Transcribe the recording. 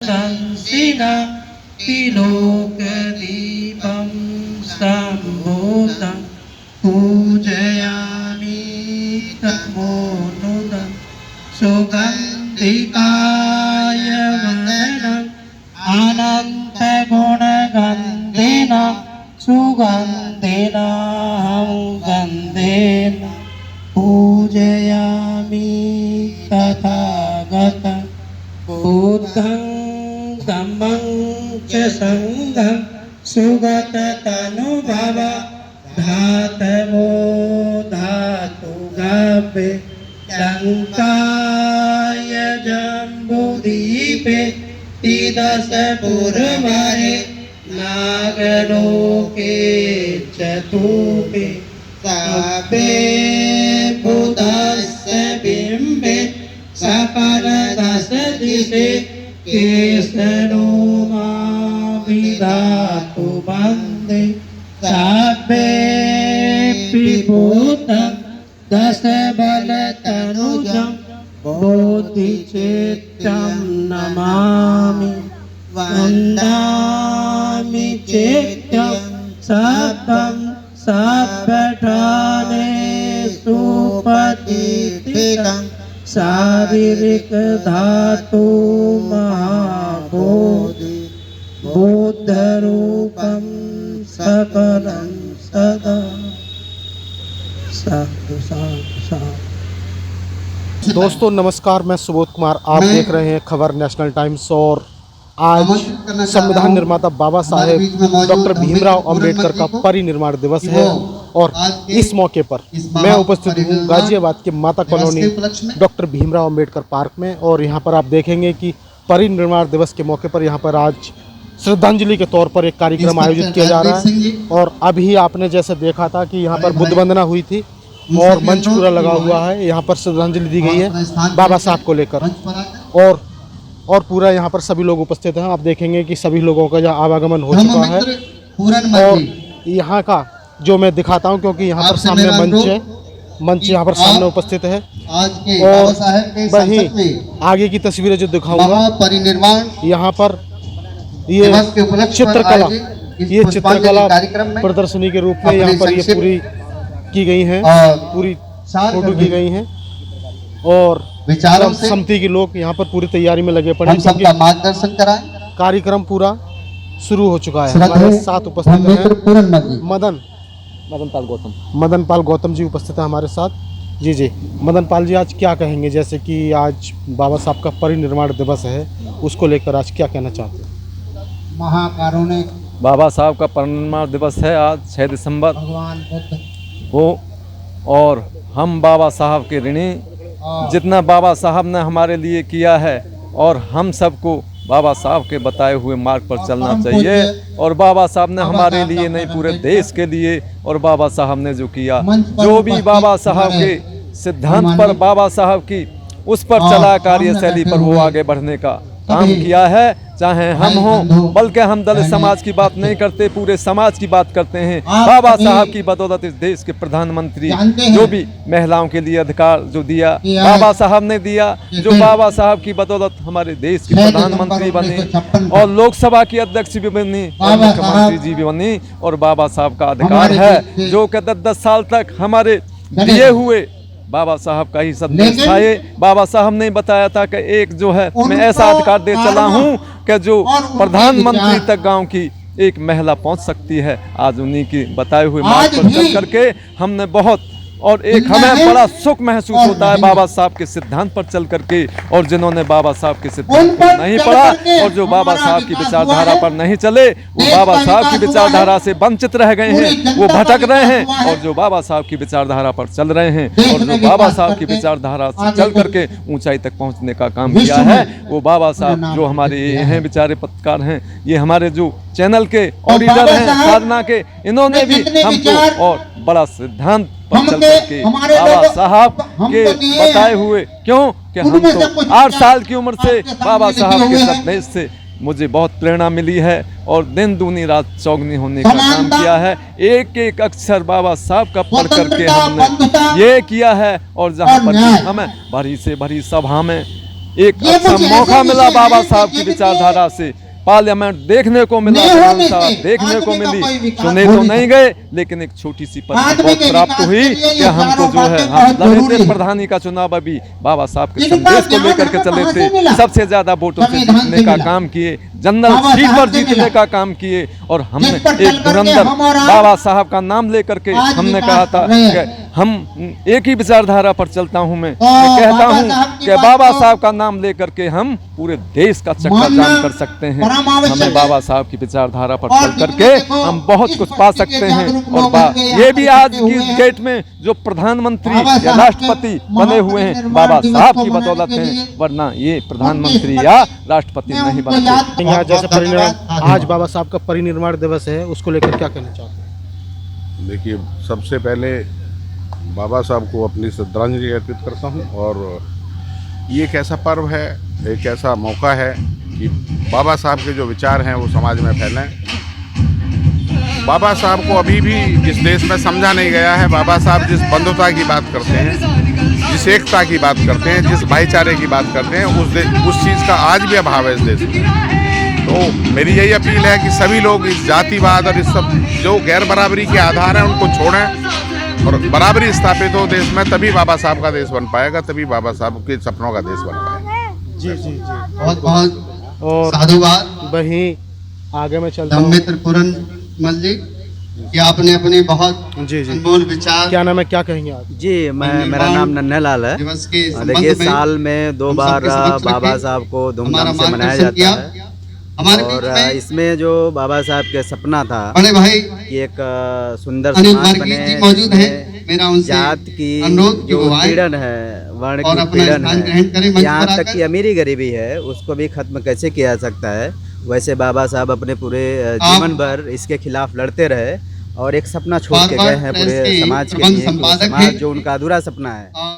संसिना तिलोकदीपं सम्भूतं पूजयामि तमोनुदं सुगन्धिकाय वदनम् अनन्तगुणगन्धेन सुगन्धेन गन्धेन पूजयामि तथागतं बुद्धं धम्मं च संघं सुगततनुभव धातवो धातुगापे लङ्काय जम्बुदीपे तिदशपुरवरे नागलोके चतुर्भे सपे बुधस्य बिम्बे सपरदश दिशे केसरो विधातु वन्दे सभे विभूतं दशबलतनुजं बोधिचेत्तं नमामि वन्दामि चेत्यं सपं सपठाने सुपतितं शारीरिक धातु महाबोधि बुद्ध रूपं सकलं सदा साधु साधु साधु। दोस्तों नमस्कार, मैं सुबोध कुमार, आप देख रहे हैं खबर नेशनल टाइम्स। और आज संविधान निर्माता बाबा साहेब डॉक्टर भीमराव अंबेडकर का परिनिर्वाण दिवस है और इस मौके पर मैं उपस्थित हूँ गाजियाबाद के माता colony doctor Bhimrao Ambedkar park में। और यहाँ पर आप देखेंगे कि परिनिर्वाण दिवस के मौके पर यहाँ पर आज श्रद्धांजलि के तौर पर एक कार्यक्रम आयोजित किया जा रहा है। और अभी आपने जैसे देखा था कि यहाँ पर बुद्ध वंदना हुई थी और मंच पूरा लगा हुआ है, यहाँ पर श्रद्धांजलि दी गई है बाबा साहब को लेकर। और पूरा यहाँ पर सभी लोग उपस्थित हैं। आप देखेंगे कि सभी लोगों का यहाँ आवागमन हो चुका है। और यहाँ का जो मैं दिखाता हूँ, क्योंकि यहाँ पर सामने मंच यहाँ पर सामने उपस्थित है। और वहीं आगे की तस्वीरें जो दिखाऊंगा, यहाँ पर ये चित्रकला प्रदर्शनी के रूप में यहाँ पर ये पूरी की गई है, पूरी फोटो की गई है। और समिति के लोग यहाँ पर पूरी तैयारी में लगे पड़े हैं। सबका मार्गदर्शन कराएं। कार्यक्रम पूरा शुरू हो चुका है। हमारे साथ उपस्थित हैं मदन पाल गौतम जी उपस्थित है हमारे साथ। जी मदन पाल जी, आज क्या कहेंगे? जैसे कि आज बाबा साहब का परिनिर्वाण दिवस है, उसको लेकर आज क्या कहना चाहते हैं? महाकारुणिक बाबा साहब का परिनिर्वाण दिवस है आज 6 दिसंबर को। और हम बाबा साहब के ऋणी, जितना बाबा साहब ने हमारे लिए किया है, और हम सबको बाबा साहब के बताए हुए मार्ग पर चलना चाहिए। और बाबा साहब ने हमारे लिए नहीं, पूरे देश के लिए, और बाबा साहब ने जो किया, जो भी बाबा साहब के सिद्धांत पर, बाबा साहब की उस पर चला कार्यशैली पर वो आगे बढ़ने का काम किया है। चाहे हम हों, बल्कि हम दलित समाज की बात नहीं करते, पूरे समाज की बात करते हैं। बाबा साहब की बदौलत इस देश के प्रधानमंत्री, जो भी महिलाओं के लिए अधिकार जो दिया बाबा साहब ने दिया, जो बाबा साहब की बदौलत हमारे देश के प्रधानमंत्री बने और लोकसभा की अध्यक्ष भी बनी और मुख्यमंत्री जी भी बनी। और बाबा साहब का अधिकार है जो कि 10 साल तक हमारे दिए हुए बाबा साहब का ही संदेश था। ये बाबा साहब ने बताया था कि एक जो है मैं ऐसा अधिकार दे चला हूँ कि जो प्रधानमंत्री तक गांव की एक महिला पहुंच सकती है। आज उन्हीं की बताए हुए मार्ग पर चल करके हमने बहुत, और एक हमें बड़ा सुख महसूस होता है बाबा साहब के सिद्धांत पर चल करके। और जिन्होंने बाबा साहब के सिद्धांत को नहीं पढ़ा और जो बाबा साहब की विचारधारा पर नहीं चले, वो बाबा साहब की विचारधारा से वंचित रह गए हैं, वो भटक रहे हैं। और जो बाबा साहब की विचारधारा पर चल रहे हैं और जो बाबा साहब की विचारधारा से चल करके ऊंचाई तक पहुंचने का काम किया है, वो बाबा साहब जो हमारे ये हैं बेचारे पत्रकार हैं, ये हमारे जो चैनल के ऑडिटर हैं साधना के, इन्होंने भी हमको और बड़ा सिद्धांत पर चल करके बाबा साहब के बताए हुए, क्यों कि हम तो 8 साल की उम्र से बाबा साहब के संदेश से मुझे बहुत प्रेरणा मिली है और दिन दूनी रात चौगनी होने का काम किया है। एक एक अक्षर बाबा साहब का पढ़ करके हमने ये किया है। और जहाँ पर हमें भरी से भरी सभा में एक अच्छा मौका मिला बाबा साहब की विचारधारा से, पार्लियामेंट देखने को मिला, विधानसभा देखने को मिली, चुने तो नहीं गए लेकिन एक छोटी सी बहुत प्राप्त हुई कि हमको जो है हम लड़े थे प्रधानी का चुनाव, अभी बाबा साहब के संदेश को लेकर के चले थे, सबसे ज्यादा वोटों से जीतने का काम किए, जनरल सीट पर जीतने का काम किए, और हमने एक धुरंधर बाबा साहब का नाम लेकर के हमने कहा था कि हम एक ही विचारधारा पर चलता हूं, मैं कहता हूं कि बाबा साहब का नाम लेकर के हम पूरे देश का चक्का जाम कर सकते हैं। हमें बाबा साहब की विचारधारा पर चल करके हम बहुत कुछ पा सकते हैं, और ये भी आज की डेट में जो प्रधानमंत्री या राष्ट्रपति बने हुए हैं बाबा साहब की बदौलत हैं, वरना ये प्रधानमंत्री या राष्ट्रपति नहीं बनते। यहाँ जैसे परिनिर्माण, आज बाबा साहब का परिनिर्माण दिवस है, उसको लेकर क्या कहना चाहते हैं? देखिए, सबसे पहले बाबा साहब को अपनी श्रद्धांजलि अर्पित करता हूं, और ये एक ऐसा पर्व है, एक ऐसा मौका है कि बाबा साहब के जो विचार हैं वो समाज में फैलें। बाबा साहब को अभी भी इस देश में समझा नहीं गया है। बाबा साहब जिस बंधुता की बात करते हैं, जिस एकता की बात करते हैं, जिस भाईचारे की बात करते हैं, उस चीज़ का आज भी अभाव है इस देश में। तो मेरी यही अपील है कि सभी लोग इस जातिवाद और इस सब जो गैर बराबरी के आधार हैं उनको छोड़ें और बराबरी स्थापित हो देश में, तभी बाबा साहब का देश बन पाएगा, तभी बाबा साहब के सपनों का देश बन पाएगा। जी जी जी, बहुत बहुत और साधुवाद। वहीं आगे में चलता हूँ। मित्र पूरन मल जी कि आपने अपने बहुत जी जी, अनमोल विचार। क्या नाम है, क्या कहेंगे आप? जी, मेरा नाम नन्हेलाल है। दिवस के देखिए, साल में 2 बार बाबा साहब को धूमधाम से मनाया जाता है, और इसमें जो बाबा साहब के सपना था बड़े भाई कि एक सुंदर समाज बने, मौजूद है, मेरा उनसे जात की अनुरोध जो उत्पीड़न है, वर्ण की उत्पीड़न है, यहाँ तक कि अमीरी गरीबी है, उसको भी खत्म कैसे किया जा सकता है। वैसे बाबा साहब अपने पूरे जीवन भर इसके खिलाफ लड़ते रहे और एक सपना छोड़ के गए हैं पूरे समाज के लिए, समाज जो उनका अधूरा सपना है।